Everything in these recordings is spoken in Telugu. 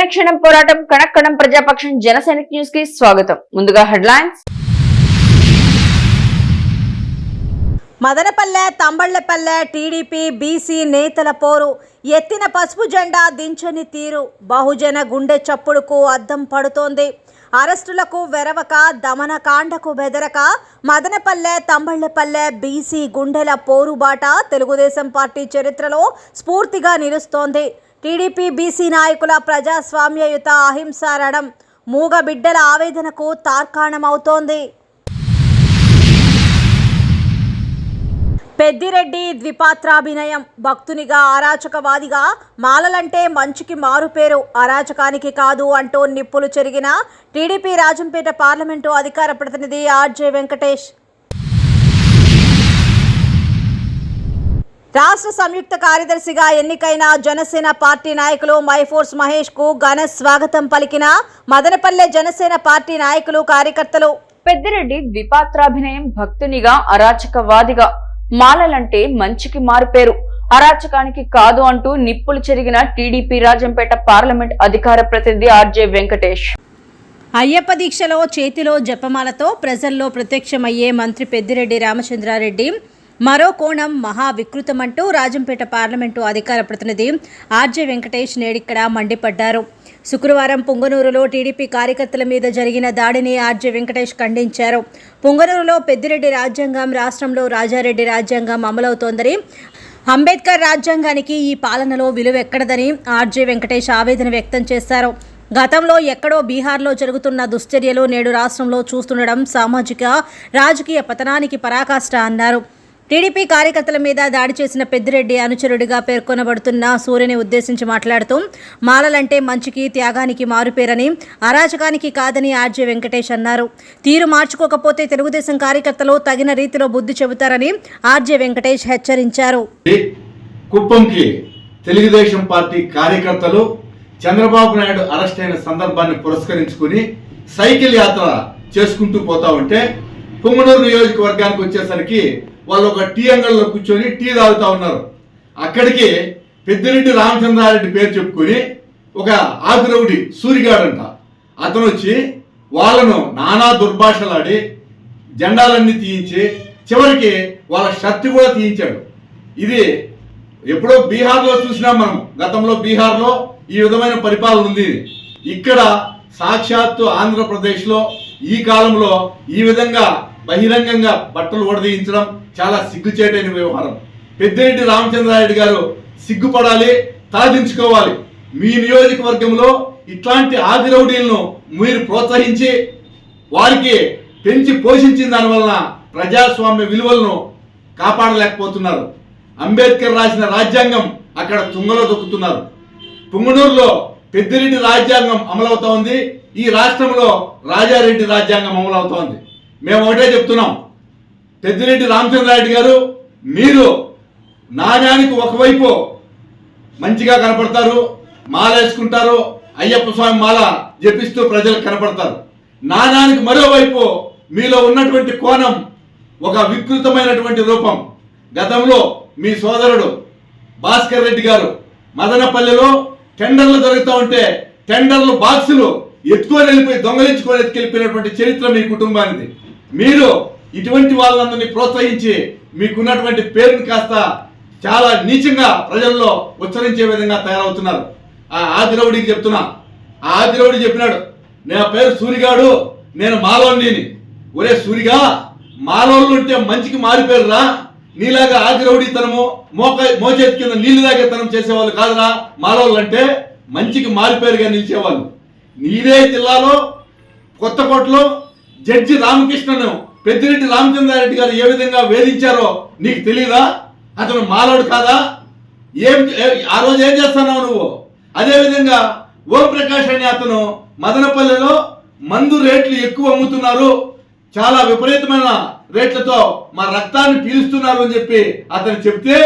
జనక్షణం పోరాటం కణక్కణం ప్రజాపక్షం జనసైనిక్ న్యూస్ కి స్వాగతం. ముందుగా headlines. Madanapalle Thamballapalle TDP BC నేతల పోరు. ఎత్తిన పసుపు జెండా దించని తీరు బహుజన గుండె చప్పుడుకు అద్దం పడుతోంది. అరెస్టులకు వెరవక దమనకాండకు బెదరక మదనపల్లె తంబళ్లపల్లె బీసీ గుండెల పోరుబాట తెలుగుదేశం పార్టీ చరిత్రలో స్ఫూర్తిగా నిలుస్తోంది. టీడీపీ బీసీ నాయకుల ప్రజాస్వామ్యయుత అహింసా రణం మూగ బిడ్డల ఆవేదనకు తార్కాణమవుతోంది. పెద్దిరెడ్డి ద్విపాత్రాభినయం. భక్తునిగా అరాచకవాదిగా మాలలంటే మంచికి మారుపేరు, అరాచకానికి కాదు అంటూ నిప్పులు చెరిగిన టీడీపీ రాజంపేట పార్లమెంటు అధికార ప్రతినిధి ఆర్జే వెంకటేష్. రాష్ట్ర సంయుక్త కార్యదర్శిగా ఎన్నికైన జనసేన పార్టీ నాయకులు మైఫోర్స్ మహేష్ కు ఘన స్వాగతం పలికిన మదనపల్లె జనసేన పార్టీ నాయకులు కార్యకర్తలు. పెద్దిరెడ్డి ద్విపాత్రాభినయం. భక్తునిగా అరాచకవాదిగా మాలలంటే మంచికి మారుపేరు, అరాచకానికి కాదు అంటూ నిప్పులు చెరిగిన టీడీపీ రాజంపేట పార్లమెంట్ అధికార ప్రతినిధి ఆర్జే వెంకటేష్. అయ్యప్ప దీక్షలో చేతిలో జపమాలతో ప్రజల్లో ప్రత్యక్షమయ్యే మంత్రి పెద్దిరెడ్డి రామచంద్రారెడ్డి మరో కోణం మహా వికృతమంటూ రాజంపేట పార్లమెంటు అధికార ప్రతినిధి ఆర్జే వెంకటేష్ నేడిక్కడ మండిపడ్డారు. శుక్రవారం పుంగనూరులో టీడీపీ కార్యకర్తల మీద జరిగిన దాడిని ఆర్జే వెంకటేష్ ఖండించారు. పుంగనూరులో పెద్దిరెడ్డి రాజ్యాంగం, రాష్ట్రంలో రాజారెడ్డి రాజ్యాంగం అమలవుతోందని, అంబేద్కర్ రాజ్యాంగానికి ఈ పాలనలో విలువెక్కడదని ఆర్జే వెంకటేష్ ఆవేదన వ్యక్తం చేశారు. గతంలో ఎక్కడో బీహార్లో జరుగుతున్న దుశ్చర్యలు నేడు రాష్ట్రంలో చూస్తుండడం సామాజిక రాజకీయ పతనానికి పరాకాష్ట అన్నారు. టీడీపీ కార్యకర్తల మీద దాడి చేసిన పెద్దిరెడ్డి అనుచరుడిగా పేర్కొనబడుతున్న సూర్యని ఉద్దేశించి మాట్లాడుతూ మాలలంటే మంచికి త్యాగానికి మారుపేరని, అరాచకానికి కాదని ఆర్జే వెంకటేష్ అన్నారు. తీరు మార్చుకోకపోతే తెలుగుదేశం కార్యకర్తలు తగిన రీతిలో బుద్ధి చెబుతారని ఆర్జే వెంకటేష్ హెచ్చరించారు. కుప్పంకి తెలుగుదేశం పార్టీ కార్యకర్తలు చంద్రబాబు నాయుడు అరెస్ట్ అయిన సందర్భాన్ని పురస్కరించుకుని సైకిల్ యాత్ర చేసుకుంటూ పోతా ఉంటే పుంగనూరు నియోజకవర్గానికి వచ్చేసరికి వాళ్ళు ఒక టీ అంగడిలో కూర్చొని టీ తాగుతా ఉన్నారు. అక్కడికి పెద్దిరెడ్డి రామచంద్రారెడ్డి పేరు చెప్పుకొని ఒక ఆగ్రౌడి సూరిగాడంట అతను వచ్చి వాళ్ళను నానా దుర్భాషలాడి జెండాలన్నీ తీయించి చివరికి వాళ్ళ షర్ట్ కూడా తీయించాడు. ఇది ఎప్పుడో బీహార్లో చూసినాం మనం. గతంలో బీహార్లో ఈ విధమైన పరిపాలన ఉంది. ఇక్కడ సాక్షాత్తు ఆంధ్రప్రదేశ్లో ఈ కాలంలో ఈ విధంగా బహిరంగంగా బట్టలు ఓడదీయించడం చాలా సిగ్గుచేటైన వ్యవహారం. పెద్దిరెడ్డి రామచంద్రారెడ్డి గారు సిగ్గుపడాలి, తలదించుకోవాలి. మీ నియోజకవర్గంలో ఇట్లాంటి ఆదిరౌడీలను మీరు ప్రోత్సహించి వారికి పెంచి పోషించిన దానివలన ప్రజాస్వామ్య విలువలను కాపాడలేకపోతున్నారు. అంబేద్కర్ రాసిన రాజ్యాంగం అక్కడ తుంగలో దొక్కుతున్నారు. పుంగనూరులో పెద్దిరెడ్డి రాజ్యాంగం అమలవుతా ఉంది. ఈ రాష్ట్రంలో రాజారెడ్డి రాజ్యాంగం అమలవుతా ఉంది. మేము ఒకటే చెప్తున్నాం, పెద్దిరెడ్డి రామచంద్రారెడ్డి గారు మీరు నాణ్యానికి ఒకవైపు మంచిగా కనపడతారు, మాల వేసుకుంటారు, అయ్యప్ప స్వామి మాల జపిస్తూ ప్రజలకు కనపడతారు. నాణ్యానికి మరోవైపు మీలో ఉన్నటువంటి కోణం ఒక వికృతమైనటువంటి రూపం. గతంలో మీ సోదరుడు భాస్కర్ రెడ్డి గారు మదనపల్లెలో టెండర్లు జరుగుతూ ఉంటే టెండర్లు బాక్సులు ఎత్తుకొని వెళ్ళిపోయి దొంగలించుకొని ఎత్తుకెళ్ళిపోయినటువంటి చరిత్ర మీ కుటుంబానిది. మీరు ఇటువంటి వాళ్ళందరినీ ప్రోత్సహించి మీకున్నటువంటి పేరుని కాస్త చాలా నీచంగా ప్రజల్లో ఉచ్చరించే విధంగా తయారవుతున్నారు. ఆ ఆదిరౌడికి చెప్తున్నా, ఆ ఆదిరౌడి చెప్పినాడు, నా పేరు సూరిగాడు, నేను మాలోని. ఒరే సూరిగా, మాలోళ్ళు ఉంటే మంచికి మారిపోయారురా. నీలాగా ఆదిరౌడితనము మోచేతి కింద నీళ్లు తాగేతనం చేసేవాళ్ళు కాదురా మాలోళ్ళు అంటే. మంచికి మారిపోయారుగా నిలిచేవాళ్ళు. నీదే జిల్లాలో కొత్తకోటలో జడ్జి రామకృష్ణను పెద్దిరెడ్డి రామచంద్రారెడ్డి గారు ఏ విధంగా వేధించారో నీకు తెలీదా? అతను మాలోడు కాదా? ఆ రోజు ఏం చేస్తున్నావు నువ్వు? అదేవిధంగా ఓంప్రకాష్ అనే అతను మదనపల్లెలో మందు రేట్లు ఎక్కువ అమ్ముతున్నారు, చాలా విపరీతమైన రేట్లతో మా రక్తాన్ని పీలుస్తున్నారు అని చెప్పి అతను చెప్తే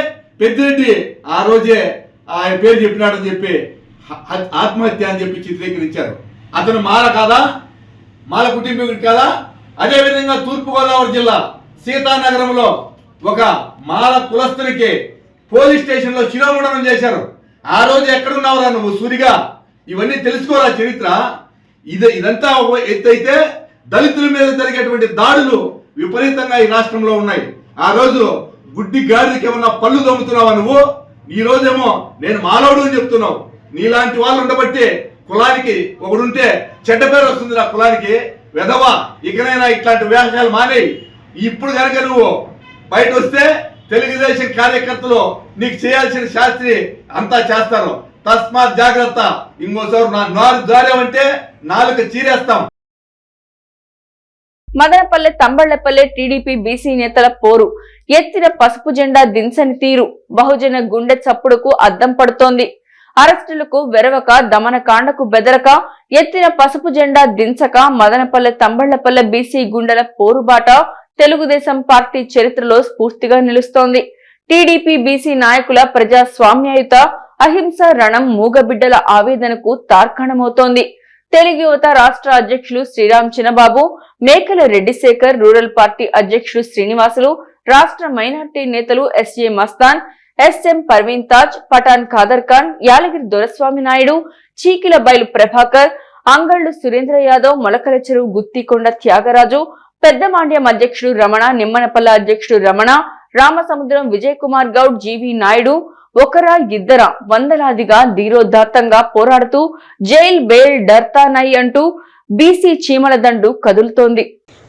పెద్దిరెడ్డి ఆ రోజే ఆయన పేరు చెప్పినాడని చెప్పి ఆత్మహత్య అని చెప్పి చిత్రీకరించారు. అతను మాల కాదా? మాల కుటుంబీకుడు కాదా? అదేవిధంగా తూర్పుగోదావరి జిల్లా సీతానగరంలో ఒక మాల కులస్తునికి పోలీస్ స్టేషన్లో శిరోముండనం చేశారు. ఆ రోజు ఎక్కడున్నావురా నువ్వు సూరిగా? ఇవన్నీ తెలుసుకోవాలా చరిత్ర. ఇదంతా ఒక ఎత్తు అయితే, దళితుల మీద జరిగేటువంటి దాడులు విపరీతంగా ఈ రాష్ట్రంలో ఉన్నాయి. ఆ రోజు గుడ్డి గాడికి ఏమన్నా పళ్ళు దొమ్ముతున్నావా నువ్వు? ఈ రోజేమో నేను మానవుడు అని చెప్తున్నావు. నీలాంటి వాళ్ళు ఉండబట్టి కులానికి ఒకడుంటే చెడ్డ పేరు వస్తుంది. ఆ కులానికి వెధవా, ఇకనైనా ఇట్లాంటి వేషాలు మానేయి. ఇప్పుడు కనుక నువ్వు బయట వస్తే తెలుగుదేశం కార్యకర్తలు నీకు చేయాల్సిన శాస్త్రి అంతా చేస్తారు. తస్మాత్ జాగ్రత్త. ఇంకోసారి నా నారు జారేవంటే నాలుక చీరేస్తాం. మదనపల్లె తంబళ్లపల్లె టీడీపీ బీసీ నేతల పోరు. ఎత్తిన పసుపు జెండా దించని తీరు బహుజన గుండె చప్పుడుకు అద్దం పడుతోంది. అరెస్టులకు వెరవక, దమనకాండకు బెదరక, ఎత్తిన పసుపు జెండా దించక మదనపల్లె తంబళ్లపల్లె బీసీ గుండెల పోరుబాట తెలుగుదేశం పార్టీ చరిత్రలో స్ఫూర్తిగా నిలుస్తోంది. టీడీపీ బీసీ నాయకుల ప్రజాస్వామ్యయుత అహింస రణం మూగబిడ్డల ఆవేదనకు తార్కాణమవుతోంది. తెలుగు యువత రాష్ట్ర అధ్యక్షులు శ్రీరామ్ చిన్నబాబు, మేకల రెడ్డి శేఖర్, రూరల్ పార్టీ అధ్యక్షులు శ్రీనివాసులు, రాష్ట్ర మైనార్టీ నేతలు ఎస్ఏ మస్తాన్, ఎస్ఎం పర్వీన్ తాజ్, పఠాన్ ఖాదర్ ఖాన్, యాలగిరి దొరస్వామి నాయుడు, చీకిల బైలు ప్రభాకర్, అంగళ్లు సురేంద్ర యాదవ్, మొలకల చెరువు గుత్తికొండ త్యాగరాజు, పెద్దమాండ్యం అధ్యక్షుడు రమణ, నిమ్మనపల్ల అధ్యక్షుడు రమణ, రామసముద్రం విజయ్ కుమార్ గౌడ్, జీవి నాయుడు, ఒకరా ఇద్దరా వందలాదిగా ధీరోదాత్తంగా పోరాడుతూ జైల్ బెయిల్ డర్తా నై అంటూ బీసీ చీమల దండు కదులుతోంది.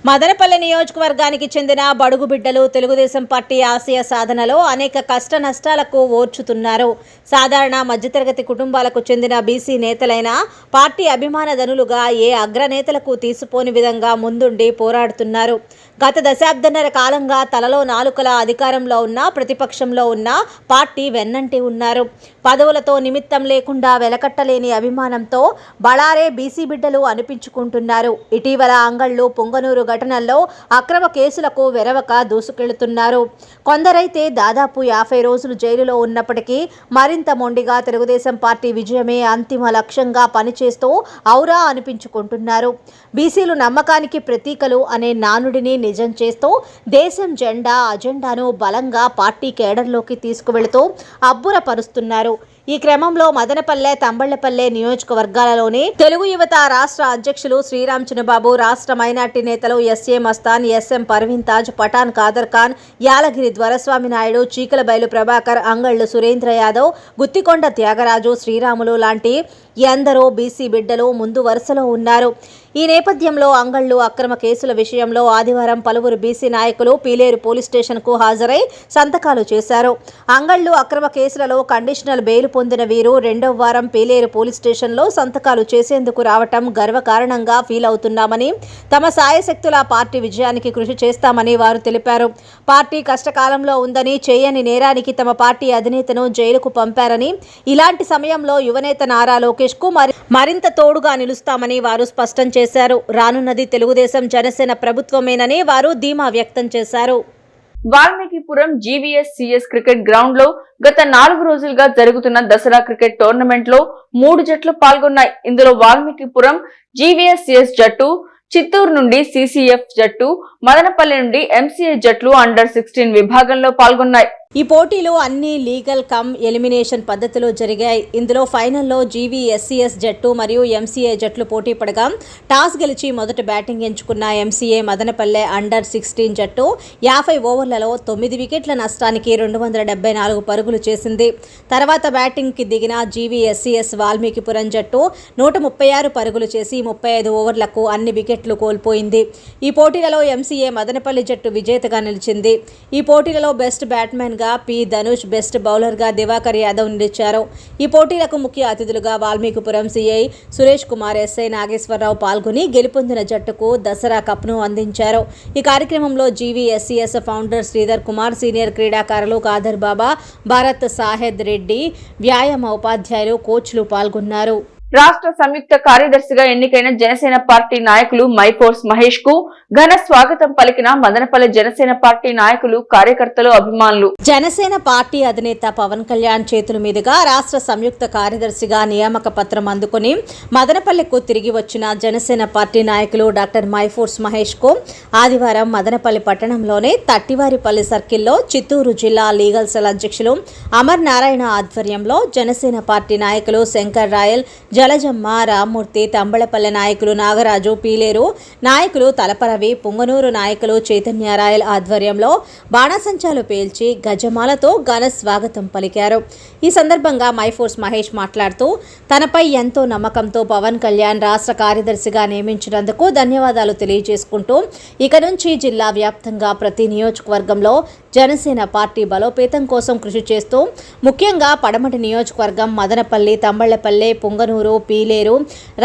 మదనపల్లె నియోజకవర్గానికి చెందిన బడుగు బిడ్డలు తెలుగుదేశం పార్టీ ఆశయ సాధనలో అనేక కష్ట నష్టాలకు ఓర్చుతున్నారు. సాధారణ మధ్యతరగతి కుటుంబాలకు చెందిన బీసీ నేతలైన పార్టీ అభిమానధనులుగా ఏ అగ్రనేతలకు తీసిపోని విధంగా ముందుండి పోరాడుతున్నారు. గత దశాబ్దన్నర కాలంగా తలలో నాలుకల అధికారంలో ఉన్న, ప్రతిపక్షంలో ఉన్న పార్టీ వెన్నంటి ఉన్నారు. పదవులతో నిమిత్తం లేకుండా వెలకట్టలేని అభిమానంతో బళారే బీసీ బిడ్డలు అనిపించుకుంటున్నారు. ఇటీవల అంగళ్ళు పొంగనూరు ఘటనల్లో అక్రమ కేసులకు వెరవక దూసుకెళ్తున్నారు. కొందరైతే దాదాపు 50 రోజులు జైలులో ఉన్నప్పటికీ మరింత మొండిగా తెలుగుదేశం పార్టీ విజయమే అంతిమ లక్ష్యంగా పనిచేస్తూ ఔరా అనిపించుకుంటున్నారు. బీసీలు నమ్మకానికి ప్రతీకలు అనే నానుడిని నిజం చేస్తూ దేశం జెండా అజెండాను బలంగా పార్టీ కేడర్లోకి తీసుకువెళుతూ అబ్బురపరుస్తున్నారు. ఈ క్రమంలో మదనపల్లె, తంబళ్లపల్లె నియోజకవర్గాలలోని తెలుగు యువత రాష్ట్ర అధ్యక్షులు శ్రీరామ్ చిన్నబాబు, రాష్ట్ర మైనార్టీ నేతలు ఎస్ఏ మస్తాన్, ఎస్ఎం పర్వీన్ తాజ్, పఠాన్ ఖాదర్ ఖాన్, యాలగిరి దొరస్వామి నాయుడు, చీకల బైలు ప్రభాకర్, అంగళ్లు సురేంద్ర యాదవ్, గుత్తికొండ త్యాగరాజు, శ్రీరాములు లాంటి ఎందరో బీసీ బిడ్డలు ముందు వరుసలో ఉన్నారు. ఈ నేపథ్యంలో అంగళ్లు అక్రమ కేసుల విషయంలో ఆదివారం పలువురు బీసీ నాయకులు పీలేరు పోలీస్ స్టేషన్కు హాజరై సంతకాలు చేశారు. అంగళ్లు అక్రమ కేసులలో కండిషనల్ బెయిల్ పొందిన వీరు రెండవ వారం పీలేరు పోలీస్ స్టేషన్లో సంతకాలు చేసేందుకు రావటం గర్వకారణంగా ఫీల్ అవుతున్నామని, తమ సాయశక్తుల పార్టీ విజయానికి కృషి చేస్తామని వారు తెలిపారు. పార్టీ కష్టకాలంలో ఉందని, చేయని నేరానికి తమ పార్టీ అధినేతను జైలుకు పంపారని, ఇలాంటి సమయంలో యువనేత నారా లోకేష్ కు మరింత తోడుగా నిలుస్తామని వారు స్పష్టం చేశారు. రానున్నది తెలుగుదేశం జనసేన ప్రభుత్వమేనని వారు ధీమా వ్యక్తం చేశారు. వాల్మీకిపురం జీవీఎస్ క్రికెట్ గ్రౌండ్ లో గత 4 రోజులుగా జరుగుతున్న దసరా క్రికెట్ టోర్నమెంట్ లో 3 జట్లు పాల్గొన్నాయి. ఇందులో వాల్మీకిపురం జీవీఎస్ జట్టు, చిత్తూరు నుండి సిసిఎఫ్ జట్టు, మదనపల్లి నుండి ఎంసీఏ జట్లు అండర్-16 విభాగంలో పాల్గొన్నాయి. ఈ పోటీలు అన్ని లీగల్ కమ్ ఎలిమినేషన్ పద్ధతిలో జరిగాయి. ఇందులో ఫైనల్లో జీవీఎస్సీఎస్ జట్టు మరియు ఎంసీఏ జట్లు పోటీ పడగా టాస్ గెలిచి మొదట బ్యాటింగ్ ఎంచుకున్న ఎంసీఏ మదనపల్లె అండర్-16 జట్టు 50 ఓవర్లలో 9 వికెట్ల నష్టానికి 274 పరుగులు చేసింది. తర్వాత బ్యాటింగ్కి దిగిన జీవీఎస్సీఎస్ వాల్మీకిపురం జట్టు 136 పరుగులు చేసి 35 ఓవర్లకు అన్ని వికెట్లు కోల్పోయింది. ఈ పోటీలలో ఎంసీఏ మదనపల్లి జట్టు విజేతగా నిలిచింది. ఈ పోటీలలో బెస్ట్ బ్యాట్స్మెన్గా పి ధనుష్, బెస్ట్ బౌలర్గా దివాకర్ యాదవ్ నిలిచారు. ఈ పోటీలకు ముఖ్య అతిథులుగా వాల్మీకిపురం సిఐ సురేష్ కుమార్, ఎస్ఐ నాగేశ్వరరావు పాల్గొని గెలుపొందిన జట్టుకు దసరా కప్ను అందించారు. ఈ కార్యక్రమంలో GVSCS founder Sridhar Kumar, senior క్రీడాకారులు ఖాదర్ బాబా, భారత్ సాహెద్ రెడ్డి, వ్యాయామ ఉపాధ్యాయులు, కోచ్లు పాల్గొన్నారు. రాష్ట్ర సంయుక్త కార్యదర్శిగా ఎన్నికైన జనసేన పార్టీ నాయకులు మైఫోర్స్ మహేష్ కు ఘన స్వాగతం పలికిన మదనపల్లె జనసేన పార్టీ నాయకులు, కార్యకర్తలు, అభిమానులు. జనసేన పార్టీ అధినేత పవన్ కళ్యాణ్ చేతుల మీదుగా రాష్ట్ర సంయుక్త కార్యదర్శిగా నియామక పత్రం అందుకుని మదనపల్లెకు తిరిగి వచ్చిన జనసేన పార్టీ నాయకులు డాక్టర్ మైఫోర్స్ మహేష్ కు ఆదివారం మదనపల్లి పట్టణంలోని తట్టివారిపల్లి సర్కిల్లో చిత్తూరు జిల్లా లీగల్ సెల్ అధ్యక్షులు అమర్ నారాయణ ఆధ్వర్యంలో జనసేన పార్టీ నాయకులు శంకర్ రాయల్, జలజమ్మ, రామ్మూర్తి, తంబళపల్లె నాయకులు నాగరాజు, పీలేరు నాయకులు తలపరవి, పుంగనూరు నాయకులు చైతన్య రాయల్ ఆధ్వర్యంలో బాణసంచాలు పేల్చి గజమాలతో ఘన స్వాగతం పలికారు. ఈ సందర్భంగా మైఫోర్స్ మహేష్ మాట్లాడుతూ తనపై ఎంతో నమ్మకంతో పవన్ కళ్యాణ్ రాష్ట్ర కార్యదర్శిగా నియమించినందుకు ధన్యవాదాలు తెలియజేసుకుంటూ ఇక నుంచి జిల్లా వ్యాప్తంగా ప్రతి నియోజకవర్గంలో జనసేన పార్టీ బలోపేతం కోసం కృషి చేస్తూ ముఖ్యంగా పడమటి నియోజకవర్గం మదనపల్లి, తంబళ్లపల్లె, పుంగనూరు, పీలేరు,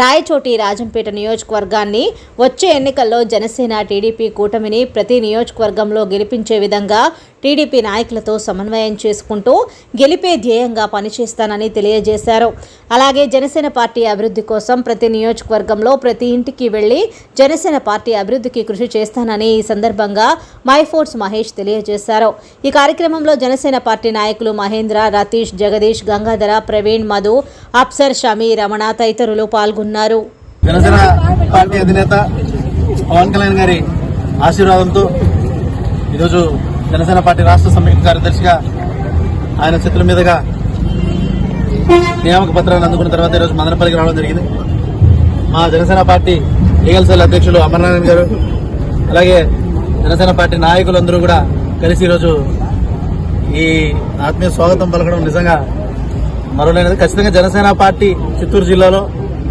రాయచోటి, రాజంపేట నియోజకవర్గాన్ని వచ్చే ఎన్నికల్లో జనసేన టీడీపీ కూటమిని ప్రతి నియోజకవర్గంలో గెలిపించే విధంగా టీడీపీ నాయకులతో సమన్వయం చేసుకుంటూ గెలిపే ధ్యేయంగా పనిచేస్తానని తెలియజేశారు. అలాగే జనసేన పార్టీ అభివృద్ధి కోసం ప్రతి నియోజకవర్గంలో ప్రతి ఇంటికి వెళ్లి జనసేన పార్టీ అభివృద్ధికి కృషి చేస్తానని ఈ సందర్భంగా మైఫోర్స్ మహేష్ తెలియజేశారు. ఈ కార్యక్రమంలో జనసేన పార్టీ నాయకులు మహేంద్ర, రతీష్, జగదీష్, గంగాధర, ప్రవీణ్, మధు, అప్సర్, షమీ, రమణ తదితరులు పాల్గొన్నారు. జనసేన పార్టీ అధినేత పవన్ కళ్యాణ్ గారి ఆశీర్వాదంతో ఈరోజు జనసేన పార్టీ రాష్ట్ర సంయుక్త కార్యదర్శిగా ఆయన చేతుల మీదుగా నియామక పత్రాన్ని అందుకున్న తర్వాత ఈరోజు మదనపల్లికి రావడం జరిగింది. మా జనసేన పార్టీ లీగల్ సెల్ అధ్యక్షులు అమర్నారాయణ గారు, అలాగే జనసేన పార్టీ నాయకులందరూ కూడా కలిసి ఈరోజు ఈ ఆత్మీయ స్వాగతం పలకడం నిజంగా మరోలేనిది. ఖచ్చితంగా జనసేన పార్టీ చిత్తూరు జిల్లాలో,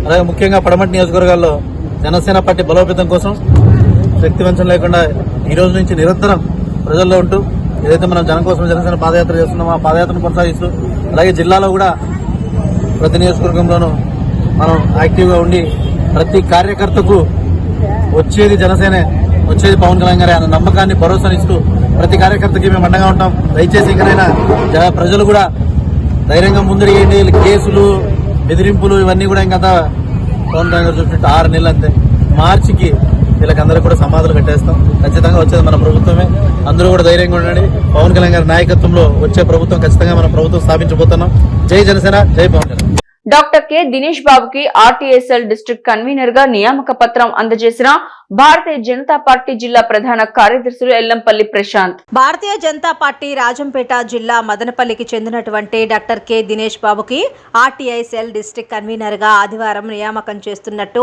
అలాగే ముఖ్యంగా పడమటి నియోజకవర్గాల్లో జనసేన పార్టీ బలోపేతం కోసం శక్తివంచం లేకుండా ఈ రోజు నుంచి నిరంతరం ప్రజల్లో ఉంటూ ఏదైతే మనం జనం కోసం జనసేన పాదయాత్ర చేస్తున్నామో ఆ పాదయాత్రను కొనసాగిస్తూ, అలాగే జిల్లాలో కూడా ప్రతి నియోజకవర్గంలోనూ మనం యాక్టివ్గా ఉండి ప్రతి కార్యకర్తకు వచ్చేది జనసేనే, వచ్చేది పవన్ కళ్యాణ్ గారి అన్న నమ్మకాన్ని భరోసానిస్తూ ప్రతి కార్యకర్తకి మేము అండగా ఉంటాం. దయచేసి ఇంకనైనా ప్రజలు కూడా ధైర్యంగా ముందడిగేయండి. కేసులు, బెదిరింపులు ఇవన్నీ కూడా ఇంకా పవన్ కళ్యాణ్ గారు చూసినట్టు 6 నెలలు అంతే. మార్చికి వీళ్ళకందరూ కూడా సమాధులు కట్టేస్తాం. ఖచ్చితంగా వచ్చేది మన ప్రభుత్వమే. అందరూ కూడా ధైర్యంగా ఉండండి. పవన్ కళ్యాణ్ గారి నాయకత్వంలో వచ్చే ప్రభుత్వం ఖచ్చితంగా మన ప్రభుత్వం స్థాపించబోతున్నాం. జై జనసేన, జై పవన్ కళ్యాణ్. డాక్టర్ కె దినేష్ బాబుకి ఆర్టీఎస్ఎల్ డిస్ట్రిక్ట్ కన్వీనర్ గా నియామక పత్రం అందజేసిన భారతీయ జనతా పార్టీ జిల్లా ప్రధాన కార్యదర్శులు ఎల్లంపల్లి ప్రశాంత్. భారతీయ జనతా పార్టీ రాజంపేట జిల్లా మదనపల్లికి చెందినటువంటి డాక్టర్ కె దినేష్ బాబుకి ఆర్టీఐఎస్ఎల్ డిస్ట్రిక్ట్ కన్వీనర్ గా ఆదివారం నియామకం చేస్తున్నట్టు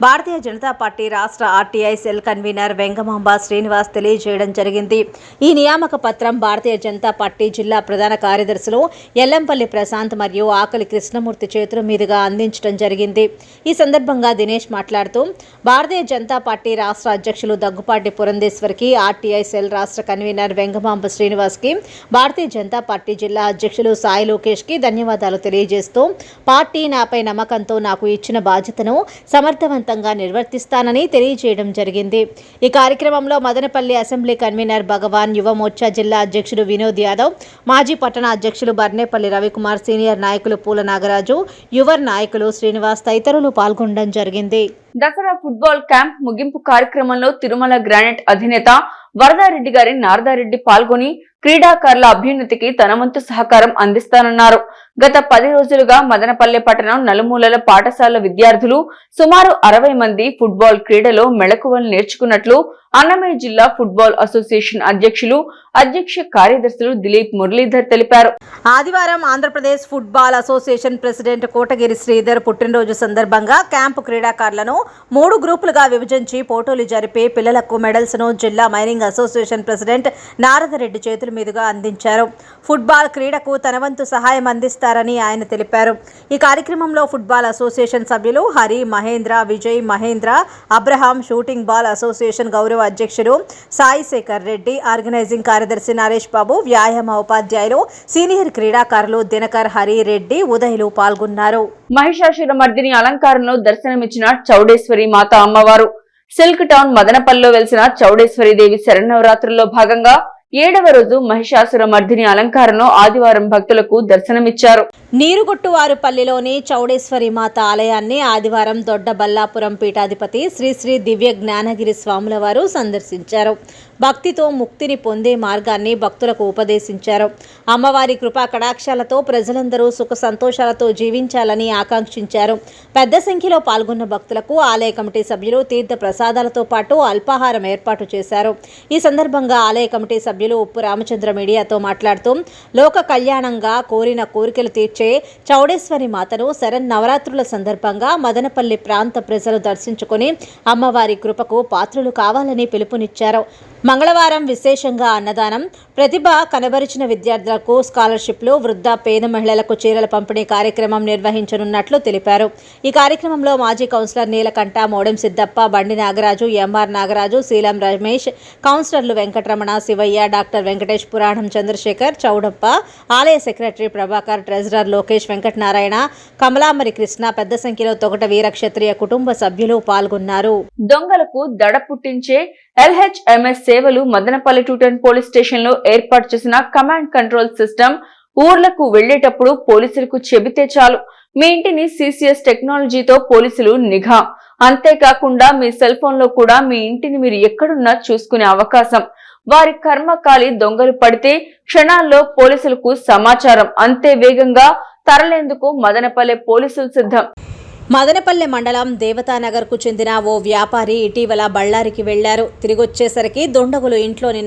భారతీయ జనతా పార్టీ రాష్ట్ర ఆర్టీఐఎస్ఎల్ కన్వీనర్ వెంగమాంబ శ్రీనివాస్ తెలియజేయడం జరిగింది. ఈ నియామక పత్రం భారతీయ జనతా పార్టీ జిల్లా ప్రధాన కార్యదర్శులు ఎల్లంపల్లి ప్రశాంత్ మరియు ఆకలి కృష్ణమూర్తి చేతుల మీదుగా అందించడం జరిగింది. ఈ సందర్భంగా దినేష్ మాట్లాడుతూ భారతీయ జనతా పార్టీ రాష్ట్ర అధ్యక్షులు దగ్గుపాటి పురంధేశ్వరికి, ఆర్టీఐఎస్ఎల్ రాష్ట్ర కన్వీనర్ వెంగమాంబ శ్రీనివాస్ కి, భారతీయ జనతా పార్టీ జిల్లా అధ్యక్షులు సాయి లోకేష్ కి ధన్యవాదాలు తెలియజేస్తూ పార్టీ నాపై నమ్మకంతో నాకు ఇచ్చిన బాధ్యతను సమర్థవంతంగా నిర్వర్తిస్తానని తెలియజేయడం జరిగింది. ఈ కార్యక్రమంలో మదనపల్లి అసెంబ్లీ కన్వీనర్ భగవాన్, యువ మోర్చా జిల్లా అధ్యక్షుడు వినోద్ యాదవ్, మాజీ పట్టణ అధ్యక్షులు బర్నేపల్లి రవికుమార్, సీనియర్ నాయకులు పూల నాగరాజు, యువ నాయకులు శ్రీనివాస్ తదితరులు పాల్గొనడం జరిగింది. దసరా ఫుట్బాల్ క్యాంప్ ముగింపు కార్యక్రమంలో తిరుమల గ్రానైట్ అధినేత వరదారెడ్డి గారి నారదారెడ్డి పాల్గొని క్రీడాకారుల అభ్యున్నతికి తన వంతు సహకారం అందిస్తానన్నారు. గత 10 రోజులుగా మదనపల్లె పట్టణం నలుమూలల పాఠశాల విద్యార్థులు సుమారు 60 మంది ఫుట్బాల్ క్రీడలో మెళకువలు నేర్చుకున్నట్లు అన్నమయ్య జిల్లా ఫుట్బాల్ అసోసియేషన్ అధ్యక్ష కార్యదర్శులు దిలీప్ మురళీధర్ తెలిపారు. ఆదివారం Andhra Pradesh football association president Kotagiri Sridhar పుట్టినరోజు సందర్భంగా క్యాంపు క్రీడాకారులను 3 గ్రూపులుగా విభజించి పోటీలు జరిపి పిల్లలకు మెడల్స్ ను జిల్లా మైనింగ్ అసోసియేషన్ ప్రెసిడెంట్ నారదరెడ్డి చేతుల మీదుగా అందించారు. ఫుట్బాల్ క్రీడకు తన వంతు సహాయం అందిస్తారని ఆయన తెలిపారు. ఈ కార్యక్రమంలో ఫుట్బాల్ అసోసియేషన్ సభ్యులు Hari, Mahendra, Vijay, Mahendra, Abraham, shooting ball association గౌరవ అధ్యక్షుడు సాయి శేఖర్ రెడ్డి, ఆర్గనైజింగ్ కార్యదర్శి నరేష్ బాబు, వ్యాయామ ఉపాధ్యాయులు, సీనియర్ క్రీడాకారులు దినకర్, హరి, రెడ్డి, ఉదయలు పాల్గొన్నారు. మహిషాసురమర్దిని అలంకారంలో దర్శనమిచ్చిన చౌడేశ్వరి మాత అమ్మవారు. సిల్క్ టౌన్ మదనపల్లిలో వెలిసిన చౌడేశ్వరి దేవి శరన్నవరాత్రుల్లో భాగంగా 7వ రోజు మహిషాసురమర్దిని అలంకారంలో ఆదివారం భక్తులకు దర్శనమిచ్చారు. నీరుగొట్టువారుపల్లిలోని చౌడేశ్వరి మాత ఆలయాన్ని ఆదివారం దొడ్డ బల్లాపురం పీఠాధిపతి శ్రీ శ్రీ దివ్య జ్ఞానగిరి స్వాముల వారు సందర్శించారు. భక్తితో ముక్తిని పొందే మార్గాన్ని భక్తులకు ఉపదేశించారు. అమ్మవారి కృపా కటాక్షాలతో ప్రజలందరూ సుఖ సంతోషాలతో జీవించాలని ఆకాంక్షించారు. పెద్ద సంఖ్యలో పాల్గొన్న భక్తులకు ఆలయ కమిటీ సభ్యులు తీర్థ ప్రసాదాలతో పాటు అల్పాహారం ఏర్పాటు చేశారు. ఈ సందర్భంగా ఆలయ కమిటీ సభ్యులు ఉప్పు రామచంద్ర మీడియాతో మాట్లాడుతూ లోక కళ్యాణంగా కోరిన కోరికలు తీర్చే చౌడేశ్వరి మాతను శరన్నవరాత్రుల సందర్భంగా మదనపల్లి ప్రాంత ప్రజలు దర్శించుకుని అమ్మవారి కృపకు పాత్రులు కావాలని పిలుపునిచ్చారు. మంగళవారం విశేషంగా అన్నదానం, ప్రతిభ కనబరిచిన విద్యార్థులకు స్కాలర్షిప్లు, వృద్ధ పేద మహిళలకు చీరల పంపిణీ కార్యక్రమం నిర్వహించనున్నట్లు తెలిపారు. ఈ కార్యక్రమంలో మాజీ కౌన్సిలర్ నీలకంఠ, మోడెం సిద్దప్ప, బండి నాగరాజు, ఎంఆర్ నాగరాజు, శీలం రమేష్, కౌన్సిలర్లు వెంకటరమణ, శివయ్య, డాక్టర్ వెంకటేష్, పురాణం చంద్రశేఖర్, చౌడప్ప, ఆలయ సెక్రటరీ ప్రభాకర్, ట్రెజరర్ లోకేష్, వెంకటనారాయణ, కమలామరి కృష్ణ, పెద్ద సంఖ్యలో తొగట వీరక్షత్రియ కుటుంబ సభ్యులు పాల్గొన్నారు. దొంగలకు దడ పుట్టించే LHMS సేవలు మదనపల్లి 210 పోలీస్ స్టేషన్ లో ఏర్పాటు చేసిన కమాండ్ కంట్రోల్ సిస్టమ్ ఊర్లకు వెళ్లేటప్పుడు పోలీసులకు చెబితే చాలు మీ ఇంటిని CCS టెక్నాలజీతో పోలీసులు నిఘా, అంతేకాకుండా మీ సెల్ ఫోన్ లో కూడా మీ ఇంటిని మీరు ఎక్కడున్నా చూసుకునే అవకాశం. వారి కర్మకాలి దొంగలు పడితే క్షణాల్లో పోలీసులకు సమాచారం అంతే వేగంగా తరలేందుకు మదనపల్లె పోలీసులు సిద్ధం. మదనపల్లె మండలం దేవతానగర్కు చెందిన ఓ వ్యాపారి ఇటీవల బళ్ళారికి వెళ్లారు. తిరిగొచ్చేసరికి దుండగులు ఇంట్లోని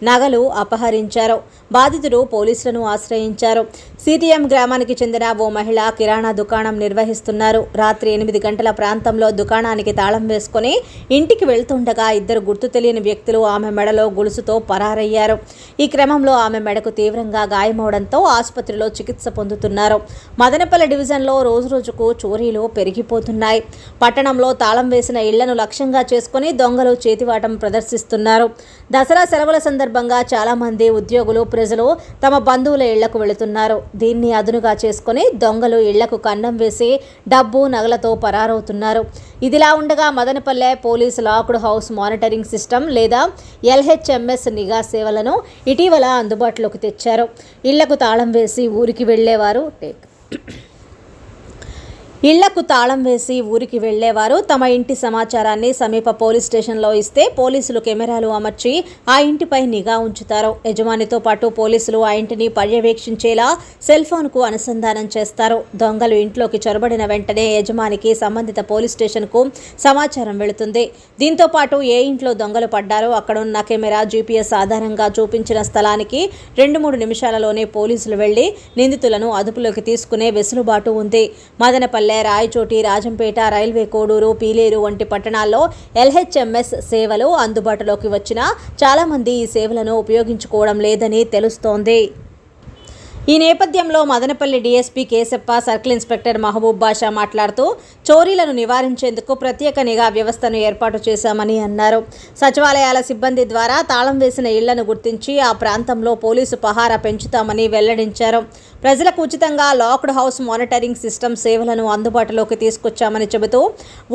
నగలు అపహరించారు. బాధితుడు పోలీసులను ఆశ్రయించారు. CTM గ్రామానికి చెందిన ఓ మహిళ కిరాణా దుకాణం నిర్వహిస్తున్నారు. రాత్రి 8 గంటల ప్రాంతంలో దుకాణానికి తాళం వేసుకుని ఇంటికి వెళ్తుండగా ఇద్దరు గుర్తు తెలియని వ్యక్తులు ఆమె మెడలో గొలుసుతో పరారయ్యారు. ఈ క్రమంలో ఆమె మెడకు తీవ్రంగా గాయమవడంతో ఆసుపత్రిలో చికిత్స పొందుతున్నారు. మదనపల్లె డివిజన్లో రోజురోజుకు చోరీలు పెరిగిపోతున్నాయి. పట్టణంలో తాళం వేసిన ఇళ్లను లక్ష్యంగా చేసుకుని దొంగలు చేతివాటం ప్రదర్శిస్తున్నారు. దసరా సెలవుల సందర్భంగా చాలా మంది ఉద్యోగులు, ప్రజలు తమ బంధువుల ఇళ్లకు వెళుతున్నారు. దీన్ని అదునుగా చేసుకుని దొంగలు ఇళ్లకు కన్నం వేసి డబ్బు, నగలతో పరారవుతున్నారు. ఇదిలా ఉండగా Madanapalle police locked house monitoring system లేదా LHMS నిఘా సేవలను ఇటీవల అందుబాటులోకి తెచ్చారు. ఇళ్లకు తాళం వేసి ఊరికి వెళ్లేవారు తమ ఇంటి సమాచారాన్ని సమీప పోలీస్ స్టేషన్లో ఇస్తే పోలీసులు కెమెరాలు అమర్చి ఆ ఇంటిపై నిఘా ఉంచుతారు. యజమానితో పాటు పోలీసులు ఆ ఇంటిని పర్యవేక్షించేలా సెల్ ఫోన్కు అనుసంధానం చేస్తారు. దొంగలు ఇంట్లోకి చొరబడిన వెంటనే యజమానికి సంబంధిత పోలీస్ స్టేషన్కు సమాచారం వెళుతుంది. దీంతో పాటు ఏ ఇంట్లో దొంగలు పడ్డారో అక్కడున్న కెమెరా, GPS ఆధారంగా చూపించిన స్థలానికి 2-3 నిమిషాలలోనే పోలీసులు వెళ్లి నిందితులను అదుపులోకి తీసుకునే వెసులుబాటు ఉంది. మదనపల్లె, రాయచోటి, రాజంపేట, రైల్వే కోడూరు, పీలేరు వంటి పట్టణాల్లో LHMS సేవలు అందుబాటులోకి వచ్చినా చాలా మంది ఈ సేవలను ఉపయోగించుకోవడం లేదని తెలుస్తోంది. ఈ నేపథ్యంలో Madanapalle DSP Keshappa, circle inspector Mahaboob Basha మాట్లాడుతూ చోరీలను నివారించేందుకు ప్రత్యేక నిఘా వ్యవస్థను ఏర్పాటు చేశామని అన్నారు. సచివాలయాల సిబ్బంది ద్వారా తాళం వేసిన ఇళ్లను గుర్తించి ఆ ప్రాంతంలో పోలీసు పహారా పెంచుతామని వెల్లడించారు. ప్రజలకు ఉచితంగా లాక్డ్ హౌస్ మానిటరింగ్ సిస్టమ్ సేవలను అందుబాటులోకి తీసుకొచ్చామని చెబుతూ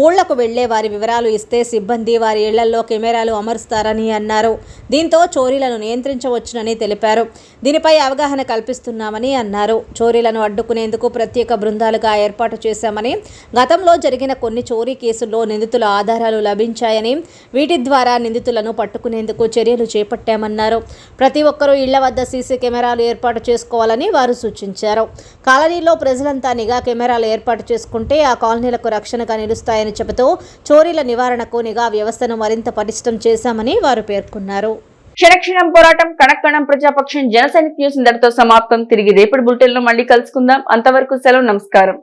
ఊళ్లకు వెళ్లే వారి వివరాలు ఇస్తే సిబ్బంది వారి ఇళ్లలో కెమెరాలు అమరుస్తారని అన్నారు. దీంతో చోరీలను నియంత్రించవచ్చునని తెలిపారు. దీనిపై అవగాహన కల్పిస్తున్నామని అన్నారు. చోరీలను అడ్డుకునేందుకు ప్రత్యేక బృందాలుగా ఏర్పాటు చేశామని, గతంలో జరిగిన కొన్ని చోరీ కేసుల్లో నిందితుల ఆధారాలు లభించాయని, వీటి ద్వారా నిందితులను పట్టుకునేందుకు చర్యలు చేపట్టామన్నారు. ప్రతి ఒక్కరూ ఇళ్ల వద్ద CC కెమెరాలు ఏర్పాటు చేసుకోవాలని వారు సూచించారు. కాలనీలో ప్రజలంతా నిఘా కెమెరాలు ఏర్పాటు చేసుకుంటే ఆ కాలనీలకు రక్షణగా నిలుస్తాయని చెబుతూ చోరీల నివారణకు నిఘా వ్యవస్థను మరింత పటిష్టం చేశామని వారు పేర్కొన్నారు. క్షణక్షణం పోరాటం, కణకణం ప్రజాపక్షం. జనసైనిక్ న్యూస్ ఇంతటితో సమాప్తం. తిరిగి రేపటి బులెటిన్ లో మళ్ళీ కలుసుకుందాం. అంతవరకు సెలవు, నమస్కారం.